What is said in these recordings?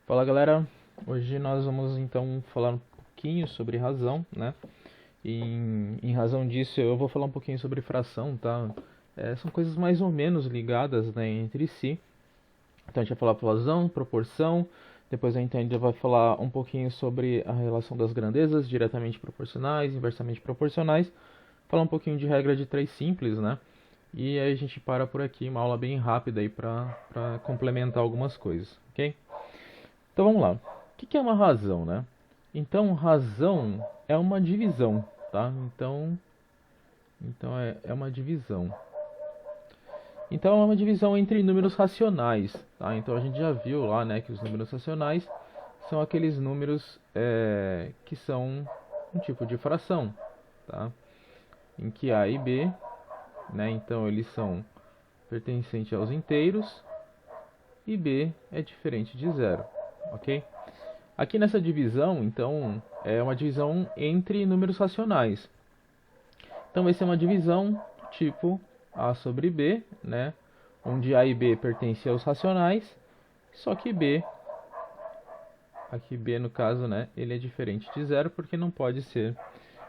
Fala galera, hoje nós vamos então falar um pouquinho sobre razão, né? Em razão disso eu vou falar um pouquinho sobre fração, tá? São coisas mais ou menos ligadas, né, entre si. Então a gente vai falar razão, proporção, depois a gente ainda vai falar um pouquinho sobre a relação das grandezas diretamente proporcionais, inversamente proporcionais, falar um pouquinho de regra de três simples, né? E aí a gente para por aqui, uma aula bem rápida aí para complementar algumas coisas, ok? Então vamos lá. O que é uma razão, né? Então, razão é uma divisão, tá? Então é uma divisão. Então é uma divisão entre números racionais, tá? Então a gente já viu lá, né, que os números racionais são aqueles números que são um tipo de fração, tá? Em que A e B, né, então eles são pertencentes aos inteiros e B é diferente de zero, ok? Aqui nessa divisão, então, é uma divisão entre números racionais. Então vai ser uma divisão do tipo A sobre B, né? Onde A e B pertencem aos racionais, só que B, aqui B no caso, né? Ele é diferente de zero porque não pode ser,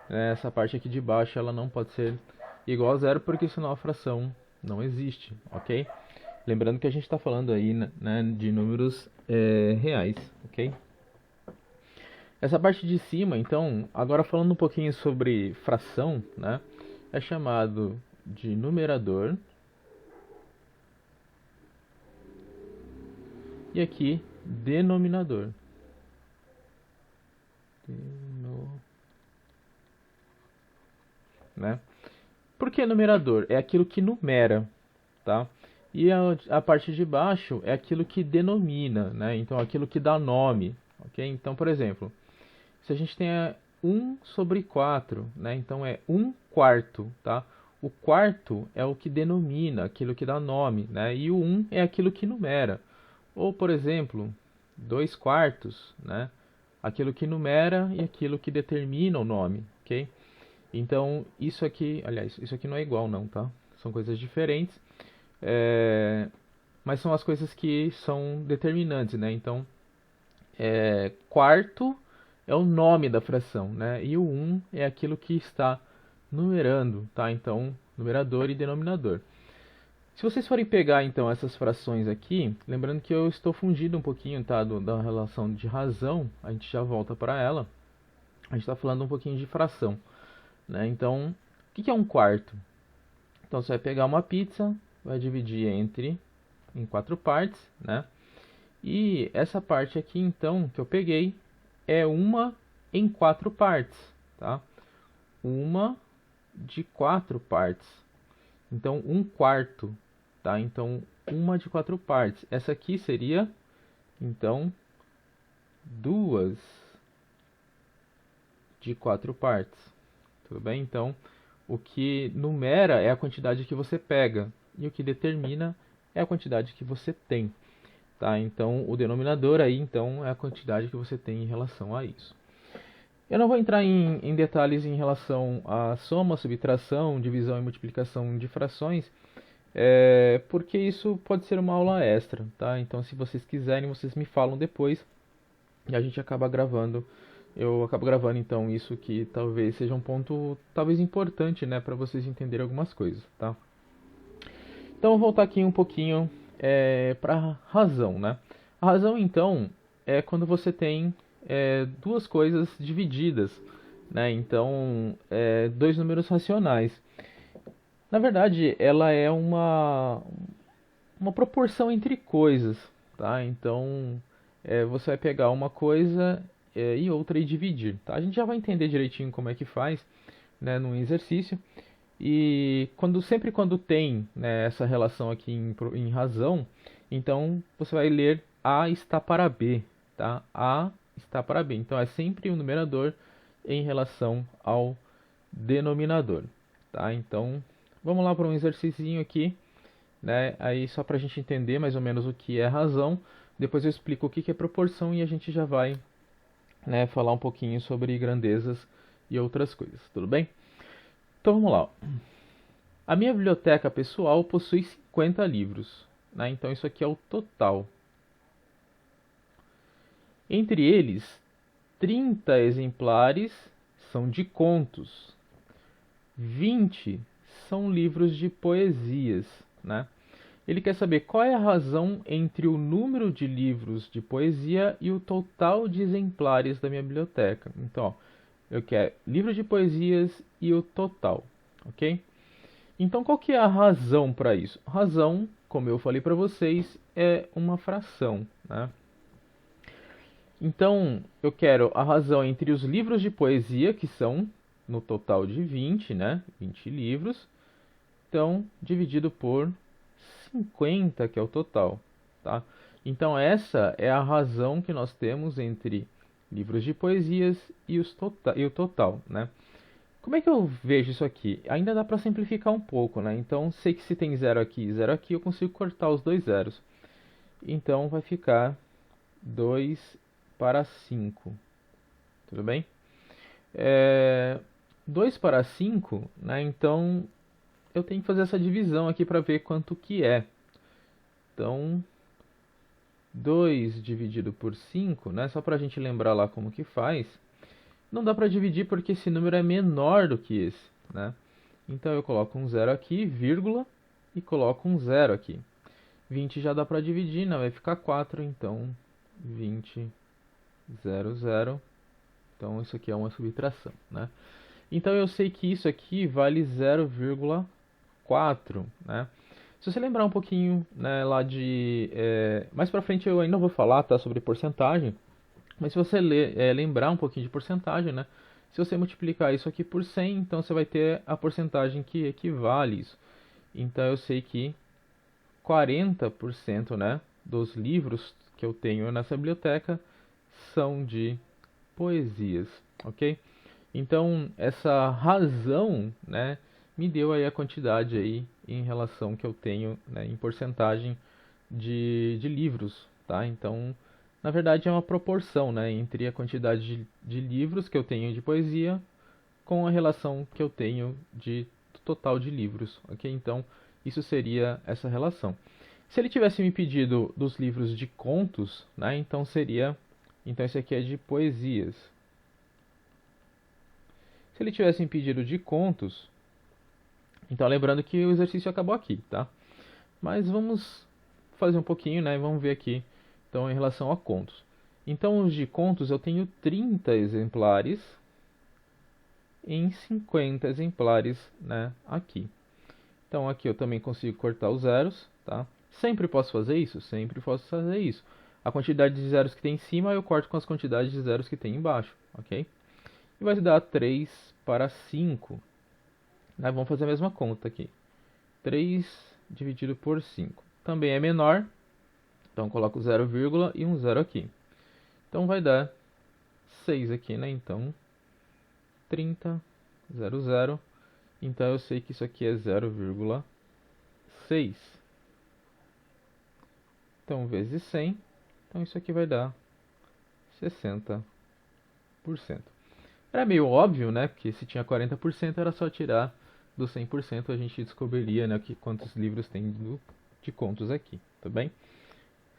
né, essa parte aqui de baixo ela não pode ser igual a zero porque senão a fração não existe, ok? Lembrando que a gente está falando aí, né, de números reais, ok? Essa parte de cima, então, agora falando um pouquinho sobre fração, né? É chamado de numerador. E aqui, denominador. Né? Por que numerador? É aquilo que numera, tá? E a parte de baixo é aquilo que denomina, né? Então, aquilo que dá nome, ok? Então, por exemplo, se a gente tem 1 sobre 4, né? Então é 1 quarto, tá? O quarto é o que denomina, aquilo que dá nome, né? E o 1 é aquilo que numera. Ou, por exemplo, 2 quartos, né? Aquilo que numera e aquilo que determina o nome, ok? Então, isso aqui, aliás, isso aqui não é igual não, tá? São coisas diferentes, mas são as coisas que são determinantes, né? Então, quarto é o nome da fração, né? E o 1 é aquilo que está numerando, tá? Então, numerador e denominador. Se vocês forem pegar então essas frações aqui, lembrando que eu estou fundindo um pouquinho, tá, da relação de razão, a gente já volta para ela. A gente está falando um pouquinho de fração, né? Então, o que é um quarto? Então, você vai pegar uma pizza, vai dividir em 4 partes, né? E essa parte aqui, então, que eu peguei, é uma em 4 partes, tá? Uma de 4 partes. Então, um quarto, tá? Então, uma de 4 partes. Essa aqui seria, então, duas de 4 partes. Tudo bem? Então, o que numera é a quantidade que você pega e o que determina é a quantidade que você tem. Tá? Então, o denominador aí, então, é a quantidade que você tem em relação a isso. Eu não vou entrar em detalhes em relação à soma, subtração, divisão e multiplicação de frações, porque isso pode ser uma aula extra, tá? Então, se vocês quiserem, vocês me falam depois e a gente acaba gravando. Eu acabo gravando então isso que talvez seja um ponto talvez importante, né, para vocês entenderem algumas coisas, tá? Então, vou voltar aqui um pouquinho para razão, né? A razão, então, é quando você tem duas coisas divididas, né? Então, dois números racionais. Na verdade, ela é uma proporção entre coisas, tá? Então, você vai pegar uma coisa e outra e dividir, tá? A gente já vai entender direitinho como é que faz, né, no exercício. E sempre quando tem, né, essa relação aqui em razão, então você vai ler A está para B, tá? A está para B. Então é sempre o numerador em relação ao denominador, tá? Então vamos lá para um exercício aqui, né? Aí só para a gente entender mais ou menos o que é razão. Depois eu explico o que é proporção e a gente já vai, né, falar um pouquinho sobre grandezas e outras coisas, tudo bem? Então vamos lá. A minha biblioteca pessoal possui 50 livros, né? Então isso aqui é o total. Entre eles, 30 exemplares são de contos, 20 são livros de poesias, né? Ele quer saber qual é a razão entre o número de livros de poesia e o total de exemplares da minha biblioteca. Então, ó, eu quero livros de poesias e o total, ok? Então, qual que é a razão para isso? Razão, como eu falei para vocês, é uma fração, né? Então, eu quero a razão entre os livros de poesia, que são no total de 20, né? 20 livros. Então, dividido por 50, que é o total, tá? Então, essa é a razão que nós temos entre livros de poesias e o total, né? Como é que eu vejo isso aqui? Ainda dá para simplificar um pouco, né? Então, sei que se tem zero aqui e zero aqui, eu consigo cortar os dois zeros. Então, vai ficar 2 para 5, tudo bem? 2 para 5, né? Então, eu tenho que fazer essa divisão aqui para ver quanto que é. Então, 2 dividido por 5, né? Só para a gente lembrar lá como que faz. Não dá para dividir porque esse número é menor do que esse, né? Então, eu coloco um zero aqui, vírgula, e coloco um zero aqui. 20 já dá para dividir, né? Vai ficar 4, então 20, 0, 0. Então, isso aqui é uma subtração, né? Então, eu sei que isso aqui vale 0,4, né? Se você lembrar um pouquinho, né, lá de... mais pra frente eu ainda vou falar, tá, sobre porcentagem. Mas se você lembrar um pouquinho de porcentagem, né? Se você multiplicar isso aqui por 100, então você vai ter a porcentagem que equivale isso. Então eu sei que 40%, né, dos livros que eu tenho nessa biblioteca são de poesias, ok? Então essa razão, né, me deu aí a quantidade aí em relação que eu tenho, né, em porcentagem de livros, tá? Então, na verdade é uma proporção, né, entre a quantidade de livros que eu tenho de poesia com a relação que eu tenho de total de livros, ok? Então, isso seria essa relação. Se ele tivesse me pedido dos livros de contos, né, então seria... Então, esse aqui é de poesias. Se ele tivesse me pedido de contos, então lembrando que o exercício acabou aqui, tá? Mas vamos fazer um pouquinho, né? Vamos ver aqui, então, em relação a contos. Então, os de contos eu tenho 30 exemplares em 50 exemplares, né? Aqui. Então, aqui eu também consigo cortar os zeros, tá? Sempre posso fazer isso? Sempre posso fazer isso. A quantidade de zeros que tem em cima eu corto com as quantidades de zeros que tem embaixo, ok? E vai dar 3 para 5. Né? Vamos fazer a mesma conta aqui. 3 dividido por 5. Também é menor, então coloco 0, e um zero aqui. Então vai dar 6 aqui, né? Então 30, 0, 0. Então eu sei que isso aqui é 0,6. Então vezes 100. Então isso aqui vai dar 60%. Era meio óbvio, né? Porque se tinha 40% era só tirar do 100%, a gente descobriria, né, quantos livros tem de contos aqui, tá bem?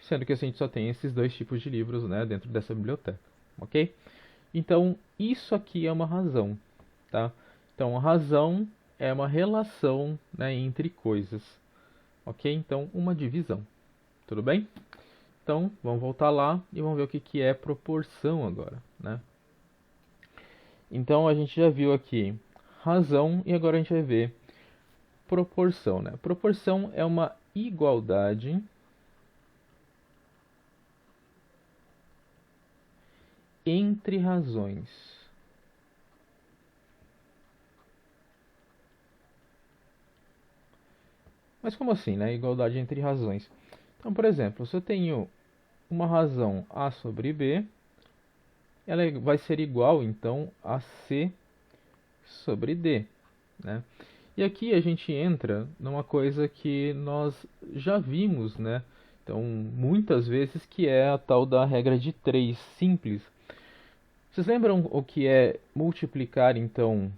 Sendo que a gente só tem esses dois tipos de livros, né, dentro dessa biblioteca, ok? Então, isso aqui é uma razão, tá? Então, a razão é uma relação, né, entre coisas, ok? Então, uma divisão, tudo bem? Então, vamos voltar lá e vamos ver o que é proporção agora, né? Então, a gente já viu aqui razão e agora a gente vai ver proporção, né? Proporção é uma igualdade entre razões. Mas como assim, né? Igualdade entre razões. Então, por exemplo, se eu tenho uma razão A sobre B, ela vai ser igual, então, a C sobre D, né? E aqui a gente entra numa coisa que nós já vimos, né? Então, muitas vezes, que é a tal da regra de 3 simples. Vocês lembram o que é multiplicar, então,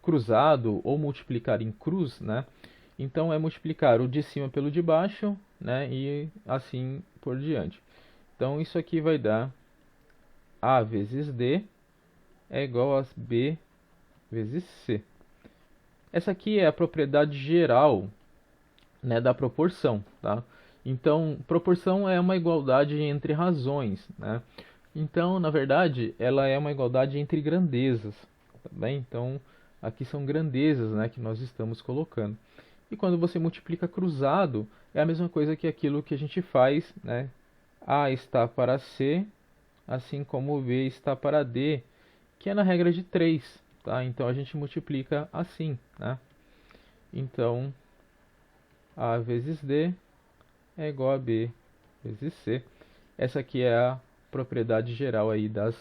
cruzado ou multiplicar em cruz, né? Então, é multiplicar o de cima pelo de baixo, né? E assim por diante. Então, isso aqui vai dar A vezes D é igual a B vezes C. Essa aqui é a propriedade geral, né, da proporção, tá? Então, proporção é uma igualdade entre razões, né? Então, na verdade, ela é uma igualdade entre grandezas, tá bem? Então, aqui são grandezas, né, que nós estamos colocando. E quando você multiplica cruzado, é a mesma coisa que aquilo que a gente faz, né? A está para C, assim como B está para D, que é na regra de 3, tá? Então, a gente multiplica assim, né? Então, A vezes D é igual a B vezes C. Essa aqui é a propriedade geral aí das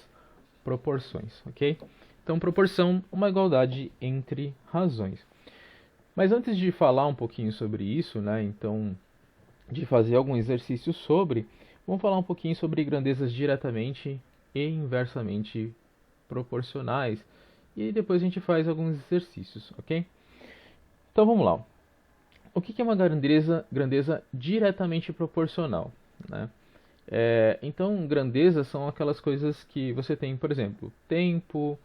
proporções, ok? Então, proporção, uma igualdade entre razões. Mas antes de falar um pouquinho sobre isso, né, então, de fazer algum exercício sobre, vamos falar um pouquinho sobre grandezas diretamente e inversamente proporcionais. E aí depois a gente faz alguns exercícios, ok? Então, vamos lá. O que é uma grandeza diretamente proporcional, né? Então, grandezas são aquelas coisas que você tem, por exemplo, tempo,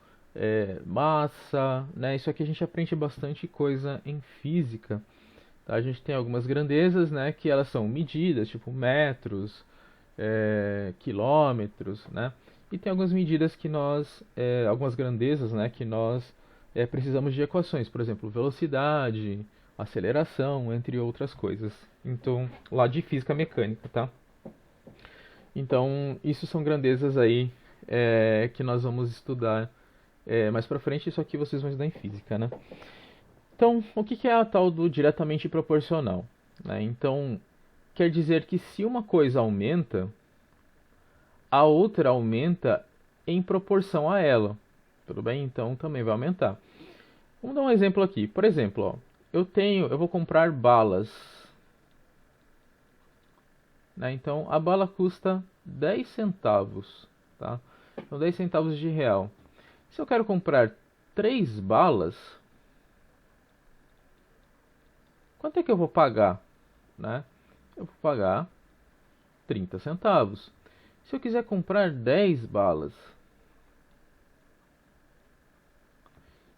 massa, né? Isso aqui a gente aprende bastante coisa em física. Tá? A gente tem algumas grandezas, né, que elas são medidas, tipo metros, quilômetros, né? E tem algumas medidas que algumas grandezas, né, que nós precisamos de equações, por exemplo, velocidade, aceleração, entre outras coisas. Então, lá de física mecânica, tá? Então, isso são grandezas aí que nós vamos estudar mais pra frente. Isso aqui vocês vão estudar em física, né? Então, o que é a tal do diretamente proporcional, né? Então, quer dizer que se uma coisa aumenta, a outra aumenta em proporção a ela. Tudo bem? Então, também vai aumentar. Vamos dar um exemplo aqui. Por exemplo, ó, eu vou comprar balas, né? Então, a bala custa 10 centavos, tá? Então, 10 centavos de real. Se eu quero comprar 3 balas, quanto é que eu vou pagar, né? Eu vou pagar 30 centavos. Se eu quiser comprar 10 balas,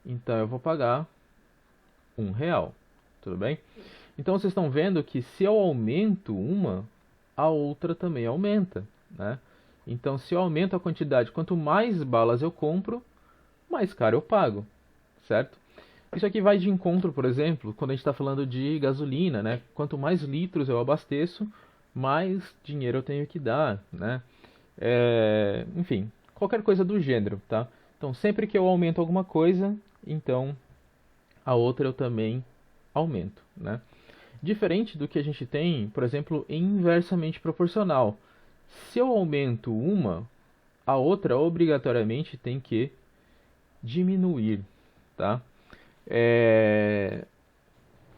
então eu vou pagar R$1, tudo bem? Então vocês estão vendo que se eu aumento uma, a outra também aumenta, né? Então se eu aumento a quantidade, quanto mais balas eu compro, mais caro eu pago, certo? Isso aqui vai de encontro, por exemplo, quando a gente está falando de gasolina, né? Quanto mais litros eu abasteço, mais dinheiro eu tenho que dar, né? Enfim, qualquer coisa do gênero, tá? Então sempre que eu aumento alguma coisa, então a outra eu também aumento, né? Diferente do que a gente tem, por exemplo, em inversamente proporcional. Se eu aumento uma, a outra obrigatoriamente tem que diminuir, tá?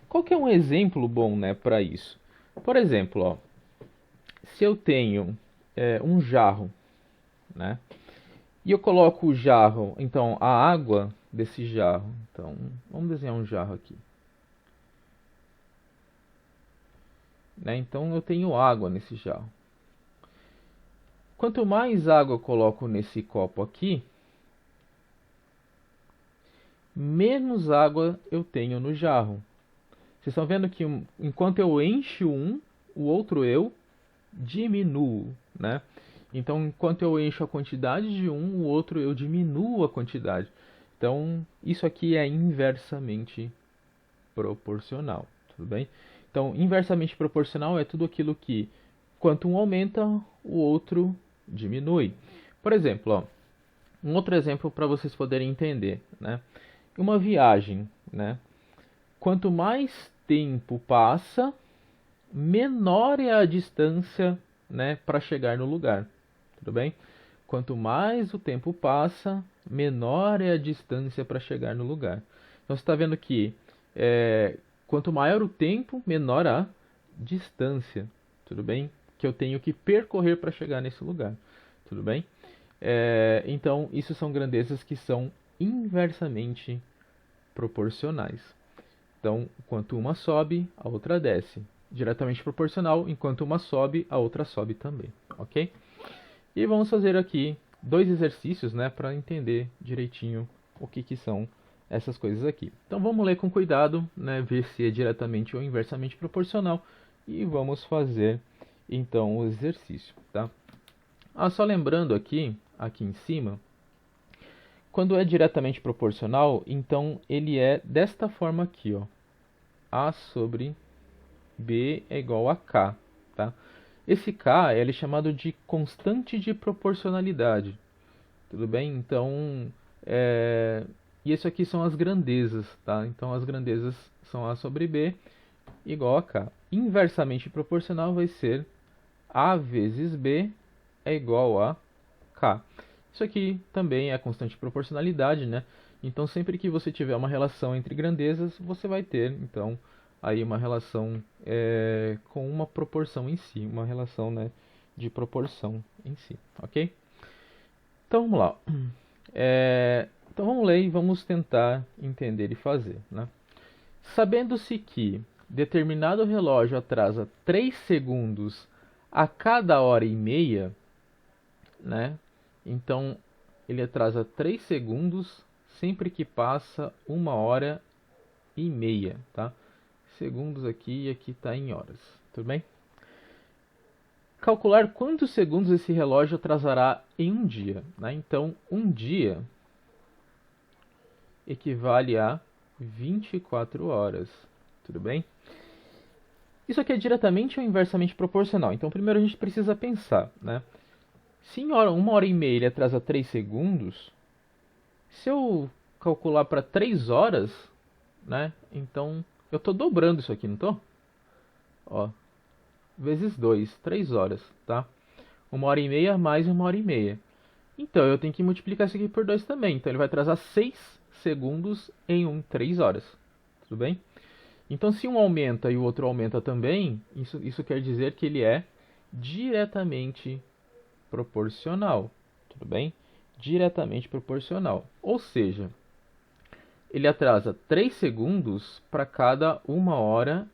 Qual que é um exemplo bom, né, para isso? Por exemplo, ó, se eu tenho um jarro, né, e eu coloco o jarro, então a água desse jarro, então vamos desenhar um jarro aqui, né? Então eu tenho água nesse jarro. Quanto mais água eu coloco nesse copo aqui, menos água eu tenho no jarro. Vocês estão vendo que enquanto eu encho o outro eu diminuo, né? Então, enquanto eu encho a quantidade de o outro eu diminuo a quantidade. Então, isso aqui é inversamente proporcional, tudo bem? Então, inversamente proporcional é tudo aquilo que, quanto um aumenta, o outro diminui. Por exemplo, ó, um outro exemplo para vocês poderem entender, né? Uma viagem, né? Quanto mais tempo passa, menor é a distância, né, para chegar no lugar. Tudo bem? Quanto mais o tempo passa, menor é a distância para chegar no lugar. Então você está vendo que quanto maior o tempo, menor a distância. Tudo bem? Que eu tenho que percorrer para chegar nesse lugar. Tudo bem? Então, isso são grandezas que são inversamente proporcionais. Então, enquanto uma sobe, a outra desce. Diretamente proporcional, enquanto uma sobe, a outra sobe também, ok? E vamos fazer aqui dois exercícios, né, para entender direitinho o que são essas coisas aqui. Então vamos ler com cuidado, né, ver se é diretamente ou inversamente proporcional e vamos fazer então o exercício, tá? Só lembrando aqui em cima, quando é diretamente proporcional, então ele é desta forma aqui, ó. A sobre B é igual a K, tá? Esse K ele é chamado de constante de proporcionalidade, tudo bem? Então, e isso aqui são as grandezas, tá? Então as grandezas são A sobre B igual a K. Inversamente proporcional vai ser A vezes B é igual a K. Isso aqui também é a constante de proporcionalidade, né? Então sempre que você tiver uma relação entre grandezas, você vai ter, então, aí uma relação com uma proporção em si, uma relação, né, de proporção em si, ok? Então vamos lá. Então vamos ler e vamos tentar entender e fazer, né? Sabendo-se que determinado relógio atrasa 3 segundos a cada hora e meia, né? Então ele atrasa 3 segundos sempre que passa 1 hora e meia, tá? Segundos aqui e aqui está em horas, tudo bem? Calcular quantos segundos esse relógio atrasará em um dia, né? Então, um dia equivale a 24 horas, tudo bem? Isso aqui é diretamente ou inversamente proporcional. Então, primeiro a gente precisa pensar, né? Se em 1 hora e meia ele atrasa 3 segundos, se eu calcular para 3 horas, né? Então, eu estou dobrando isso aqui, não estou? Ó, vezes 2, 3 horas, tá? 1 hora e meia mais 1 hora e meia. Então, eu tenho que multiplicar isso aqui por 2 também. Então, ele vai atrasar 6 segundos em 3 horas. Tudo bem? Então, se um aumenta e o outro aumenta também, isso quer dizer que ele é diretamente proporcional. Tudo bem? Diretamente proporcional. Ou seja, ele atrasa 3 segundos para cada 1 hora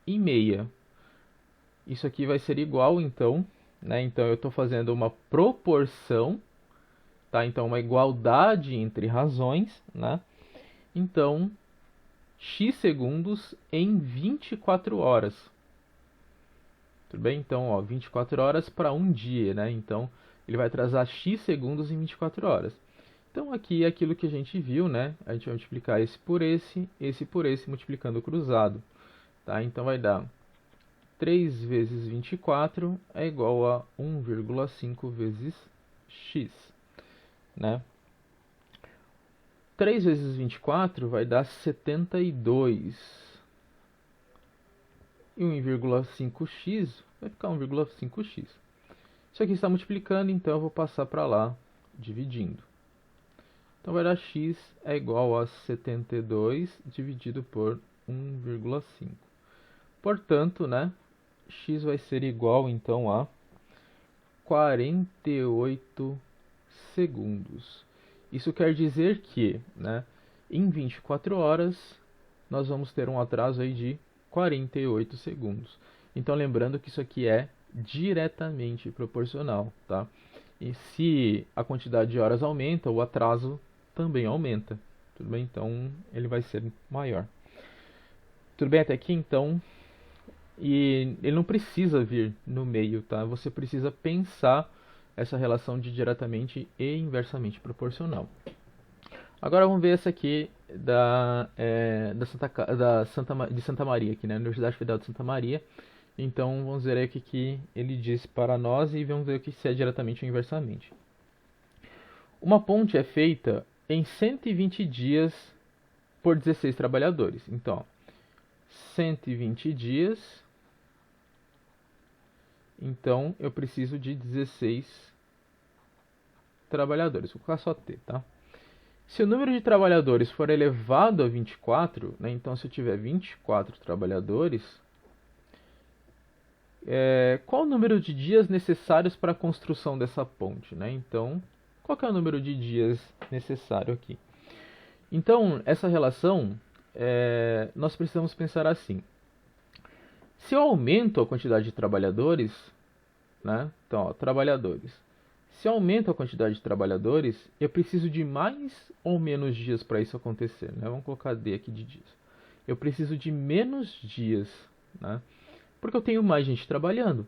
e meia. Isso aqui vai ser igual, então, né? Então, eu estou fazendo uma proporção, tá? Então, uma igualdade entre razões, né? Então, x segundos em 24 horas. Tudo bem? Então, ó, 24 horas para um dia, né? Então, ele vai atrasar x segundos em 24 horas. Então, aqui é aquilo que a gente viu, né? A gente vai multiplicar esse por esse, multiplicando cruzado, tá? Então, vai dar 3 vezes 24 é igual a 1,5 vezes x, né? 3 vezes 24 vai dar 72. E 1,5x vai ficar 1,5x. Isso aqui está multiplicando, então eu vou passar para lá, dividindo. Então vai dar x é igual a 72 dividido por 1,5. Portanto, né, x vai ser igual, então, a 48 segundos. Isso quer dizer que, né, em 24 horas, nós vamos ter um atraso aí de 48 segundos. Então, lembrando que isso aqui é diretamente proporcional, tá? E se a quantidade de horas aumenta, o atraso também aumenta, tudo bem? Então, ele vai ser maior. Tudo bem até aqui? Então, e ele não precisa vir no meio, tá? Você precisa pensar essa relação de diretamente e inversamente proporcional. Agora vamos ver essa aqui de Santa Maria, aqui, né? Universidade Federal de Santa Maria. Então vamos ver aí o que ele diz para nós e vamos ver o que se é diretamente ou inversamente. Uma ponte é feita em 120 dias por 16 trabalhadores. Então, 120 dias. Então eu preciso de 16 trabalhadores. Vou colocar só T, tá? Se o número de trabalhadores for elevado a 24, né, então se eu tiver 24 trabalhadores, qual o número de dias necessários para a construção dessa ponte, né? Então, qual que é o número de dias necessário aqui? Então, essa relação, nós precisamos pensar assim. Se eu aumento a quantidade de trabalhadores, né? Então, ó, trabalhadores. Se eu aumento a quantidade de trabalhadores, eu preciso de mais ou menos dias para isso acontecer, né? Vamos colocar D aqui de dias. Eu preciso de menos dias, né? Porque eu tenho mais gente trabalhando.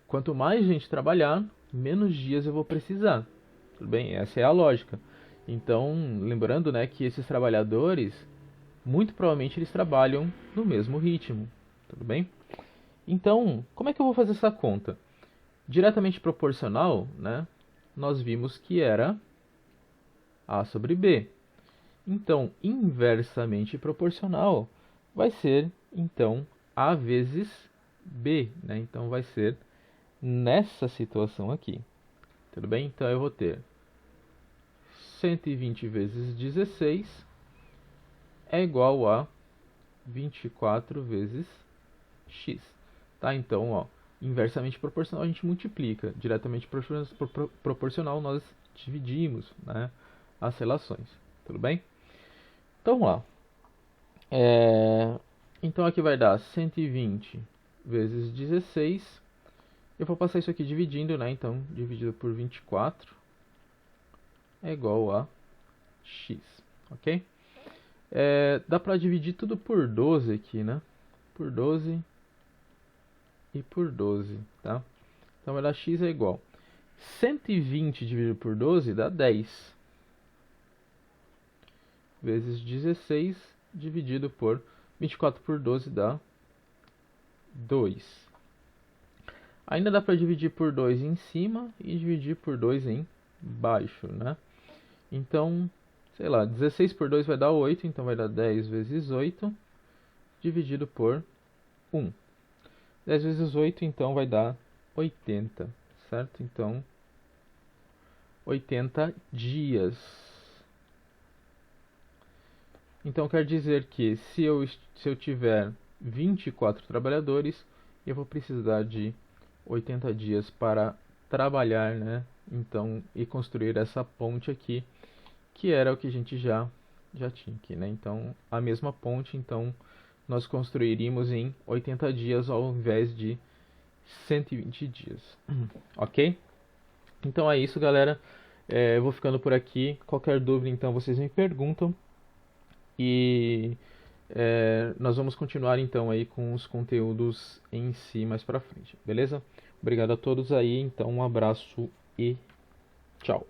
Quanto mais gente trabalhar, menos dias eu vou precisar. Tudo bem? Essa é a lógica. Então, lembrando, né, que esses trabalhadores, muito provavelmente eles trabalham no mesmo ritmo. Tudo bem? Então, como é que eu vou fazer essa conta? Diretamente proporcional, né, nós vimos que era A sobre B. Então, inversamente proporcional vai ser, então, A vezes B, né? Então, vai ser nessa situação aqui. Tudo bem? Então, eu vou ter 120 vezes 16 é igual a 24 vezes x. Tá? Então, ó, inversamente proporcional a gente multiplica. Diretamente proporcional nós dividimos, né, as relações. Tudo bem? Então, vamos lá. Então, aqui vai dar 120 vezes 16. Eu vou passar isso aqui dividindo, né? Então, dividido por 24 é igual a x, ok? Dá para dividir tudo por 12 aqui, né? Por 12 e por 12, tá? Então, vai dar x é igual 120 dividido por 12 dá 10. Vezes 16 dividido por 24 por 12 dá 2. Ainda dá para dividir por 2 em cima e dividir por 2 embaixo, né? Então, sei lá, 16 por 2 vai dar 8, então vai dar 10 vezes 8 dividido por 1. 10 vezes 8, então vai dar 80, certo? Então, 80 dias. Então, quer dizer que se eu tiver 24 trabalhadores, eu vou precisar de 80 dias para trabalhar, né? Então, e construir essa ponte aqui, que era o que a gente já tinha aqui, né? Então, a mesma ponte, então, nós construiríamos em 80 dias ao invés de 120 dias. Ok? Então é isso, galera. Eu vou ficando por aqui. Qualquer dúvida, então, vocês me perguntam. E nós vamos continuar, então, aí com os conteúdos em si mais pra frente, beleza? Obrigado a todos aí, então um abraço e tchau.